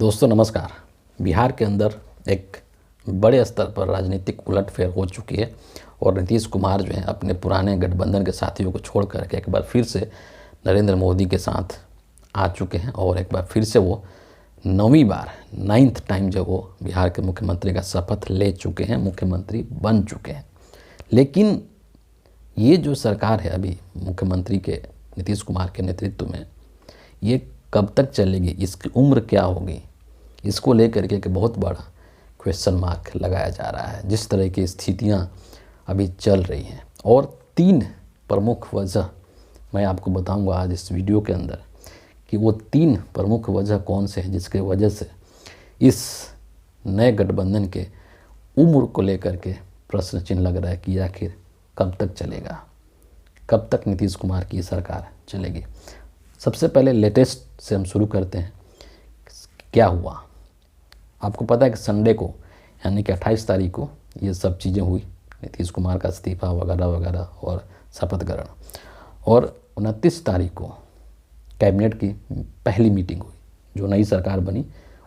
दोस्तों नमस्कार। बिहार के अंदर एक बड़े स्तर पर राजनीतिक उलटफेर हो चुकी है और नीतीश कुमार जो है अपने पुराने गठबंधन के साथियों को छोड़ करके एक बार फिर से नरेंद्र मोदी के साथ आ चुके हैं और एक बार फिर से वो नौवीं बार 9th टाइम जो वो बिहार के मुख्यमंत्री का शपथ ले चुके हैं, मुख्यमंत्री बन चुके हैं। लेकिन ये जो सरकार है अभी मुख्यमंत्री के नीतीश कुमार के नेतृत्व में, ये कब तक चलेगी, इसकी उम्र क्या होगी, इसको लेकर के एक बहुत बड़ा क्वेश्चन मार्क लगाया जा रहा है। जिस तरह की स्थितियां अभी चल रही हैं और 3 प्रमुख वजह मैं आपको बताऊंगा आज इस वीडियो के अंदर कि वो 3 प्रमुख वजह कौन से हैं जिसके वजह से इस नए गठबंधन के उम्र को लेकर के प्रश्न चिन्ह लग रहा है कि आखिर कब तक चलेगा, कब तक नीतीश कुमार की सरकार चलेगी। सबसे पहले लेटेस्ट से हम शुरू करते हैं। क्या हुआ, आपको पता है कि संडे को यानी कि 28 तारीख को ये सब चीज़ें हुई, नीतीश कुमार का इस्तीफा वगैरह वगैरह और शपथ ग्रहण, और 29 तारीख को कैबिनेट की पहली मीटिंग हुई। जो नई सरकार बनी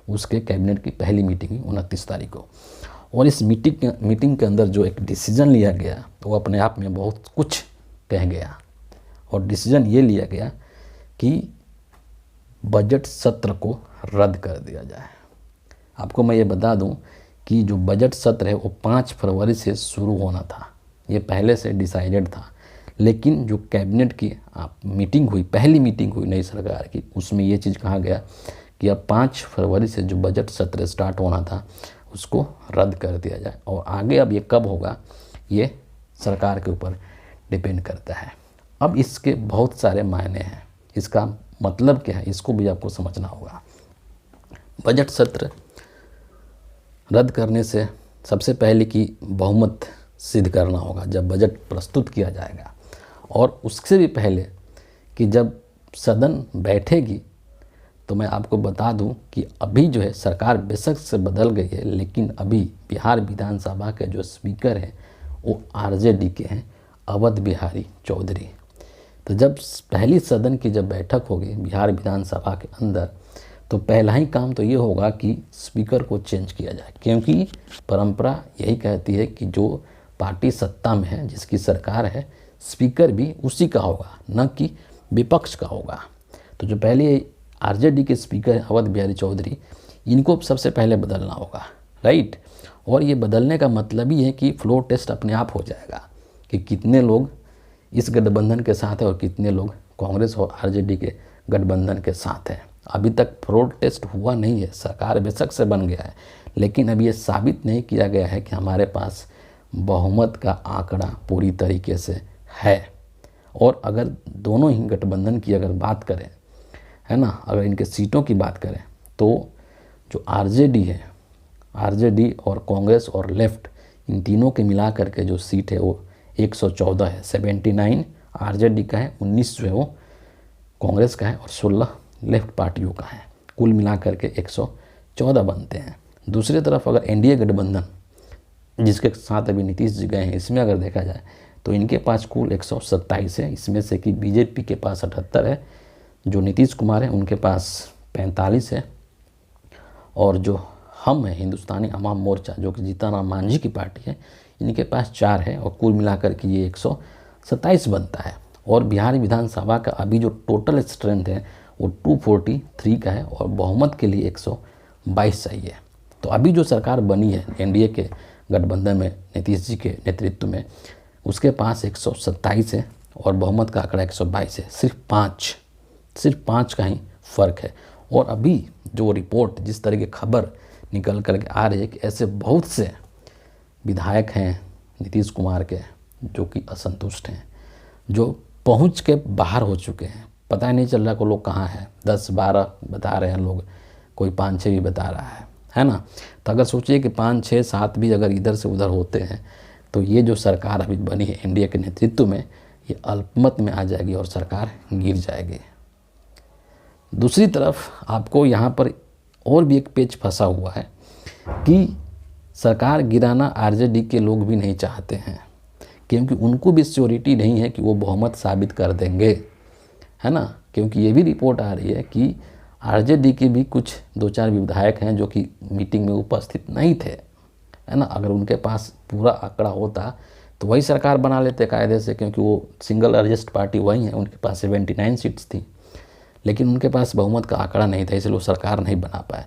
उसके कैबिनेट की पहली मीटिंग हुई 29 तारीख को। और इस मीटिंग के अंदर जो एक डिसीजन लिया गया वो अपने आप में बहुत कुछ कह गया। और डिसीजन ये लिया गया कि बजट सत्र को रद्द कर दिया जाए। आपको मैं ये बता दूं कि जो बजट सत्र है वो 5 फरवरी से शुरू होना था, ये पहले से डिसाइडेड था। लेकिन जो कैबिनेट की मीटिंग हुई, पहली मीटिंग हुई नई सरकार की, उसमें ये चीज़ कहा गया कि अब 5 फरवरी से जो बजट सत्र स्टार्ट होना था उसको रद्द कर दिया जाए। और आगे अब ये कब होगा ये सरकार के ऊपर डिपेंड करता है। अब इसके बहुत सारे मायने हैं, इसका मतलब क्या है इसको भी आपको समझना होगा। बजट सत्र रद्द करने से सबसे पहले कि बहुमत सिद्ध करना होगा जब बजट प्रस्तुत किया जाएगा, और उससे भी पहले कि जब सदन बैठेगी तो मैं आपको बता दूं कि अभी जो है सरकार बेशक से बदल गई है, लेकिन अभी बिहार विधानसभा के जो स्पीकर हैं वो आरजेडी के हैं, अवध बिहारी चौधरी। तो जब पहली सदन की जब बैठक होगी बिहार विधानसभा के अंदर, तो पहला ही काम तो ये होगा कि स्पीकर को चेंज किया जाए, क्योंकि परंपरा यही कहती है कि जो पार्टी सत्ता में है, जिसकी सरकार है, स्पीकर भी उसी का होगा, न कि विपक्ष का होगा। तो जो पहले आरजेडी के स्पीकर हैं अवध बिहारी चौधरी, इनको सबसे पहले बदलना होगा, राइट। और ये बदलने का मतलब ही है कि फ्लोर टेस्ट अपने आप हो जाएगा कि कितने लोग इस गठबंधन के साथ है और कितने लोग कांग्रेस और आरजेडी के गठबंधन के साथ हैं। अभी तक फ्लोर टेस्ट हुआ नहीं है, सरकार बेशक से बन गया है, लेकिन अभी ये साबित नहीं किया गया है कि हमारे पास बहुमत का आंकड़ा पूरी तरीके से है। और अगर दोनों ही गठबंधन की अगर बात करें, है ना, अगर इनके सीटों की बात करें तो जो आरजेडी है, आरजेडी और कांग्रेस और लेफ्ट, इन तीनों के मिला करके जो सीट है वो 114 है। 79 आरजेडी का है, 19 जो है वो कांग्रेस का है और 16 लेफ्ट पार्टियों का है। कुल मिलाकर के 114 बनते हैं। दूसरी तरफ अगर एनडीए गठबंधन जिसके साथ अभी नीतीश जी गए हैं, इसमें अगर देखा जाए तो इनके पास कुल 127 है। इसमें से कि बीजेपी के पास 78 है, जो नीतीश कुमार है उनके पास 45 है, और जो हम हैं हिंदुस्तानी अवाम मोर्चा जो कि जीतन राम मांझी की पार्टी है, इनके पास 4 है, और कुल मिलाकर के ये 127 बनता है। और बिहार विधानसभा का अभी जो टोटल स्ट्रेंथ है वो 243 का है, और बहुमत के लिए 122 चाहिए। तो अभी जो सरकार बनी है एनडीए के गठबंधन में नीतीश जी के नेतृत्व में, उसके पास 127 है और बहुमत का आंकड़ा 122 है। सिर्फ 5 का ही फ़र्क है। और अभी जो रिपोर्ट, जिस तरह की खबर निकल कर के आ रही है कि ऐसे बहुत से विधायक हैं नीतीश कुमार के जो कि असंतुष्ट हैं, जो पहुंच के बाहर हो चुके हैं। पता ही नहीं चल रहा को लोग कहाँ हैं, 10-12 बता रहे हैं लोग, कोई 5-6 भी बता रहा है ना। तो अगर सोचिए कि 5-6-7 भी अगर इधर से उधर होते हैं तो ये जो सरकार अभी बनी है इंडिया के नेतृत्व में, ये अल्पमत में आ जाएगी और सरकार गिर जाएगी। दूसरी तरफ आपको यहाँ पर और भी एक पेच फंसा हुआ है कि सरकार गिराना आरजेडी के लोग भी नहीं चाहते हैं, क्योंकि उनको भी श्योरिटी नहीं है कि वो बहुमत साबित कर देंगे, है ना। क्योंकि ये भी रिपोर्ट आ रही है कि आरजेडी के भी कुछ 2-4 विधायक हैं जो कि मीटिंग में उपस्थित नहीं थे, है ना। अगर उनके पास पूरा आंकड़ा होता तो वही सरकार बना लेते कायदे से, क्योंकि वो सिंगल लार्जेस्ट पार्टी वही है, उनके पास 79 सीट्स थी। लेकिन उनके पास बहुमत का आंकड़ा नहीं था, इसलिए वो सरकार नहीं बना पाए।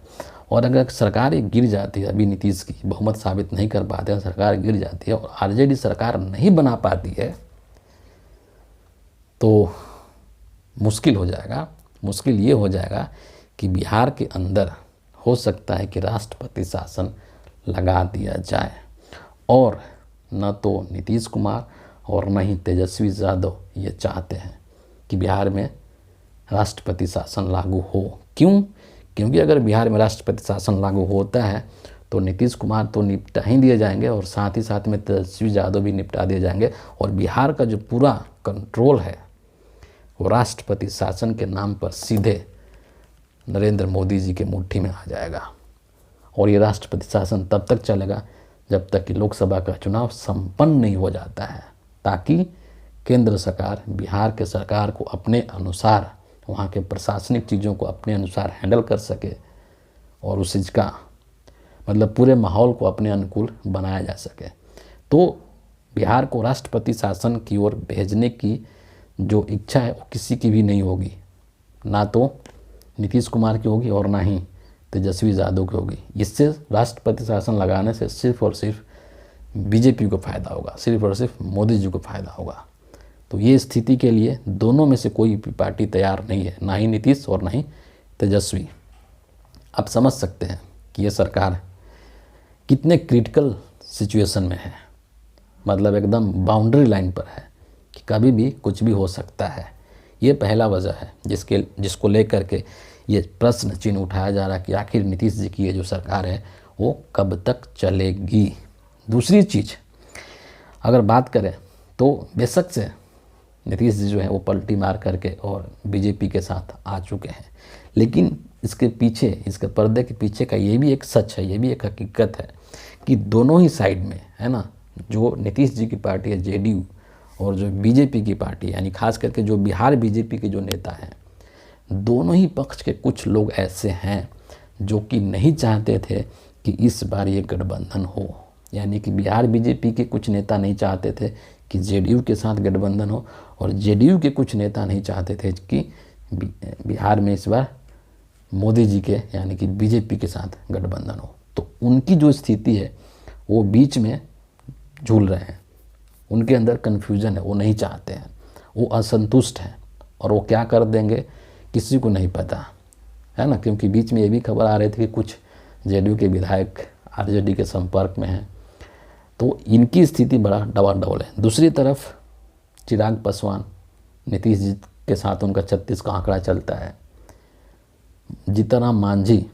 और अगर सरकार गिर जाती है, अभी नीतीश की बहुमत साबित नहीं कर पाते हैं, सरकार गिर जाती है और आरजेडी सरकार नहीं बना पाती है, तो मुश्किल हो जाएगा। मुश्किल ये हो जाएगा कि बिहार के अंदर हो सकता है कि राष्ट्रपति शासन लगा दिया जाए, और न तो नीतीश कुमार और न ही तेजस्वी यादव ये चाहते हैं कि बिहार में राष्ट्रपति शासन लागू हो। क्यों? क्योंकि अगर बिहार में राष्ट्रपति शासन लागू होता है तो नीतीश कुमार तो निपटा ही दिए जाएंगे और साथ ही साथ में तेजस्वी यादव भी निपटा दिए जाएंगे, और बिहार का जो पूरा कंट्रोल है वो राष्ट्रपति शासन के नाम पर सीधे नरेंद्र मोदी जी के मुट्ठी में आ जाएगा। और ये राष्ट्रपति शासन तब तक चलेगा जब तक कि लोकसभा का चुनाव संपन्न नहीं हो जाता है, ताकि केंद्र सरकार बिहार के सरकार को अपने अनुसार, वहाँ के प्रशासनिक चीज़ों को अपने अनुसार हैंडल कर सके और उस चीज़ का मतलब पूरे माहौल को अपने अनुकूल बनाया जा सके। तो बिहार को राष्ट्रपति शासन की ओर भेजने की जो इच्छा है वो किसी की भी नहीं होगी, ना तो नीतीश कुमार की होगी और ना ही तेजस्वी यादव की होगी। इससे राष्ट्रपति शासन लगाने से सिर्फ और सिर्फ बीजेपी को फ़ायदा होगा, सिर्फ और सिर्फ मोदी जी को फ़ायदा होगा। तो ये स्थिति के लिए दोनों में से कोई भी पार्टी तैयार नहीं है, ना ही नीतीश और ना ही तेजस्वी। आप समझ सकते हैं कि ये सरकार कितने क्रिटिकल सिचुएशन में है, मतलब एकदम बाउंड्री लाइन पर है कि कभी भी कुछ भी हो सकता है। ये पहला वजह है जिसको लेकर के ये प्रश्न चिन्ह उठाया जा रहा है कि आखिर नीतीश जी की ये जो सरकार है वो कब तक चलेगी। दूसरी चीज़ अगर बात करें तो बेशक से नीतीश जी जो है वो पलटी मार करके और बीजेपी के साथ आ चुके हैं, लेकिन इसके पीछे, इसके पर्दे के पीछे का ये भी एक सच है, ये भी एक हकीकत है कि दोनों ही साइड में, है ना, जो नीतीश जी की पार्टी है जेडीयू और जो बीजेपी की पार्टी यानी खास करके जो बिहार बीजेपी के जो नेता हैं, दोनों ही पक्ष के कुछ लोग ऐसे हैं जो कि नहीं चाहते थे कि इस बार ये गठबंधन हो। यानी कि बिहार बीजेपी के कुछ नेता नहीं चाहते थे कि जेडीयू के साथ गठबंधन हो, और जेडीयू के कुछ नेता नहीं चाहते थे कि बिहार में इस बार मोदी जी के यानी कि बीजेपी के साथ गठबंधन हो। तो उनकी जो स्थिति है वो बीच में झूल रहे हैं, उनके अंदर कन्फ्यूजन है, वो नहीं चाहते हैं, वो असंतुष्ट हैं, और वो क्या कर देंगे किसी को नहीं पता, है ना। क्योंकि बीच में ये भी खबर आ रही थी कि कुछ जेडीयू के विधायक आरजेडी के संपर्क में हैं, तो इनकी स्थिति बड़ा डवाडोल है। दूसरी तरफ चिराग पासवान, नीतीश जी के साथ उनका 36 का आंकड़ा चलता है। जीतनराम मांझी,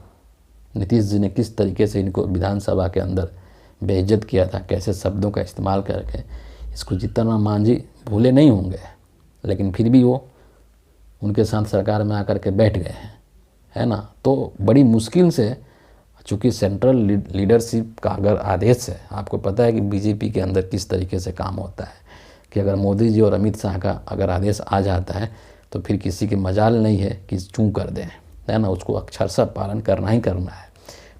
नीतीश जी ने किस तरीके से इनको विधानसभा के अंदर बेइज्जत किया था, कैसे शब्दों का इस्तेमाल करके, इसको जीतनराम मांझी भूले नहीं होंगे, लेकिन फिर भी वो उनके साथ सरकार में आकर के बैठ गए हैं, है ना। तो बड़ी मुश्किल से, चूँकि सेंट्रल लीडरशिप का अगर आदेश है, आपको पता है कि बीजेपी के अंदर किस तरीके से काम होता है कि अगर मोदी जी और अमित शाह का अगर आदेश आ जाता है तो फिर किसी की मजाल नहीं है कि चूँ कर दें, है ना, उसको अक्षरशः पालन करना ही करना है।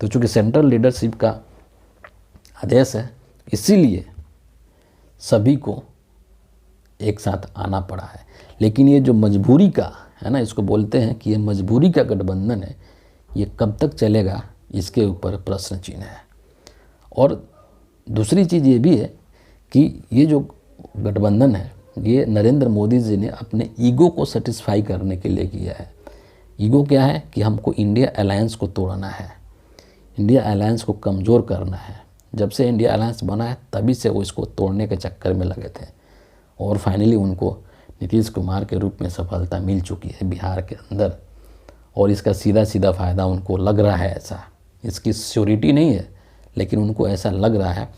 तो चूँकि सेंट्रल लीडरशिप का आदेश है, इसीलिए सभी को एक साथ आना पड़ा है। लेकिन ये जो मजबूरी का है ना, इसको बोलते हैं कि ये मजबूरी का गठबंधन है, ये कब तक चलेगा इसके ऊपर प्रश्न चिन्ह है। और दूसरी चीज़ ये भी है कि ये जो गठबंधन है ये नरेंद्र मोदी जी ने अपने ईगो को सेटिस्फाई करने के लिए किया है। ईगो क्या है कि हमको इंडिया अलायंस को तोड़ना है, इंडिया अलायंस को कमज़ोर करना है। जब से इंडिया अलायंस बना है तभी से वो इसको तोड़ने के चक्कर में लगे थे, और फाइनली उनको नीतीश कुमार के रूप में सफलता मिल चुकी है बिहार के अंदर, और इसका सीधा सीधा फ़ायदा उनको लग रहा है। ऐसा इसकी श्योरिटी नहीं है, लेकिन उनको ऐसा लग रहा है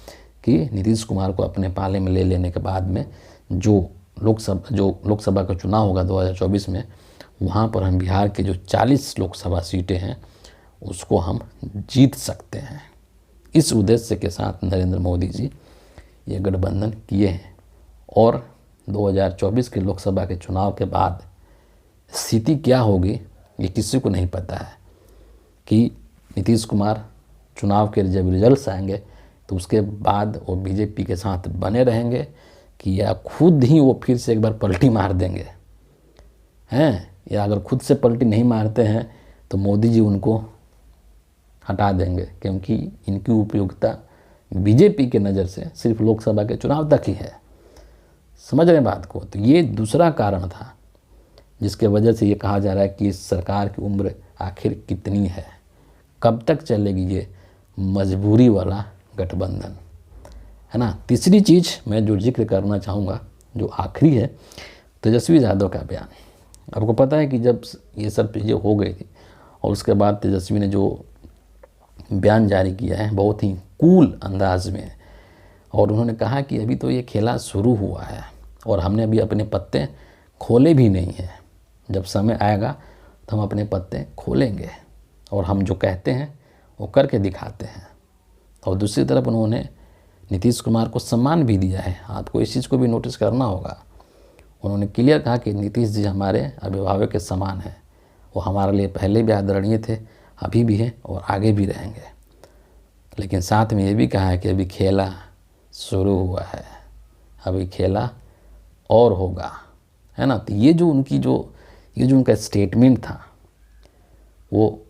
कि नीतीश कुमार को अपने पाले में ले लेने के बाद में जो लोकसभा का चुनाव होगा 2024 में, वहाँ पर हम बिहार के जो 40 लोकसभा सीटें हैं उसको हम जीत सकते हैं। इस उद्देश्य के साथ नरेंद्र मोदी जी ये गठबंधन किए हैं, और 2024 के लोकसभा के चुनाव के बाद स्थिति क्या होगी ये किसी को नहीं पता है कि नीतीश कुमार चुनाव के जब रिजल्ट्स आएंगे तो उसके बाद वो बीजेपी के साथ बने रहेंगे कि या खुद ही वो फिर से एक बार पलटी मार देंगे हैं, या अगर खुद से पलटी नहीं मारते हैं तो मोदी जी उनको हटा देंगे, क्योंकि इनकी उपयोगिता बीजेपी के नज़र से सिर्फ लोकसभा के चुनाव तक ही है। समझ रहे हैं बात को? तो ये दूसरा कारण था जिसके वजह से ये कहा जा रहा है कि इस सरकार की उम्र आखिर कितनी है, कब तक चलेगी ये मजबूरी वाला गठबंधन, है ना। तीसरी चीज़ मैं जो जिक्र करना चाहूँगा, जो आखिरी है, तेजस्वी यादव का बयान। आपको पता है कि जब ये सब चीज़ें हो गई थी और उसके बाद तेजस्वी ने जो बयान जारी किया है बहुत ही कूल अंदाज में, और उन्होंने कहा कि अभी तो ये खेला शुरू हुआ है और हमने अभी अपने पत्ते खोले भी नहीं हैं। जब समय आएगा तो हम अपने पत्ते खोलेंगे और हम जो कहते हैं वो करके दिखाते हैं। और दूसरी तरफ उन्होंने नीतीश कुमार को सम्मान भी दिया है। आपको इस चीज़ को भी नोटिस करना होगा। उन्होंने क्लियर कहा कि नीतीश जी हमारे अभिभावक के समान हैं, वो हमारे लिए पहले भी आदरणीय थे, अभी भी हैं और आगे भी रहेंगे। लेकिन साथ में ये भी कहा है कि अभी खेला शुरू हुआ है, अभी खेला और होगा, है ना। तो ये जो उनका स्टेटमेंट था वो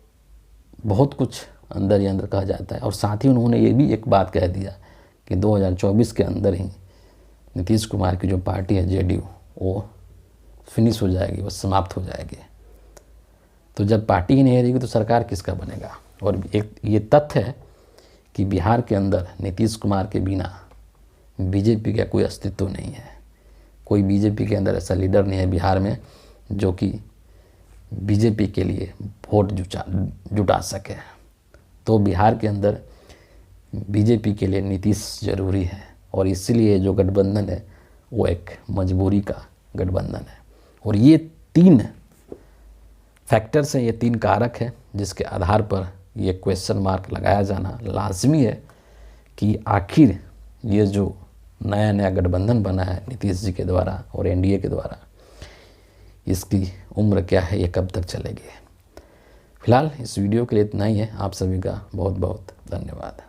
बहुत कुछ अंदर ही अंदर कहा जाता है। और साथ ही उन्होंने ये भी एक बात कह दिया कि 2024 के अंदर ही नीतीश कुमार की जो पार्टी है जेडीयू, वो फिनिश हो जाएगी, वो समाप्त हो जाएगी। तो जब पार्टी ही नहीं रहेगी तो सरकार किसका बनेगा। और एक ये तथ्य है कि बिहार के अंदर नीतीश कुमार के बिना बीजेपी का कोई अस्तित्व नहीं है। कोई बीजेपी के अंदर ऐसा लीडर नहीं है बिहार में जो कि बीजेपी के लिए वोट जुटा सके। तो बिहार के अंदर बीजेपी के लिए नीतीश जरूरी है, और इसीलिए जो गठबंधन है वो एक मजबूरी का गठबंधन है। और ये 3 फैक्टर्स हैं, ये 3 कारक हैं जिसके आधार पर ये क्वेश्चन मार्क लगाया जाना लाजमी है कि आखिर ये जो नया गठबंधन बना है नीतीश जी के द्वारा और एनडीए के द्वारा, इसकी उम्र क्या है, ये कब तक चलेगी। फिलहाल इस वीडियो के लिए इतना ही है। आप सभी का बहुत बहुत धन्यवाद।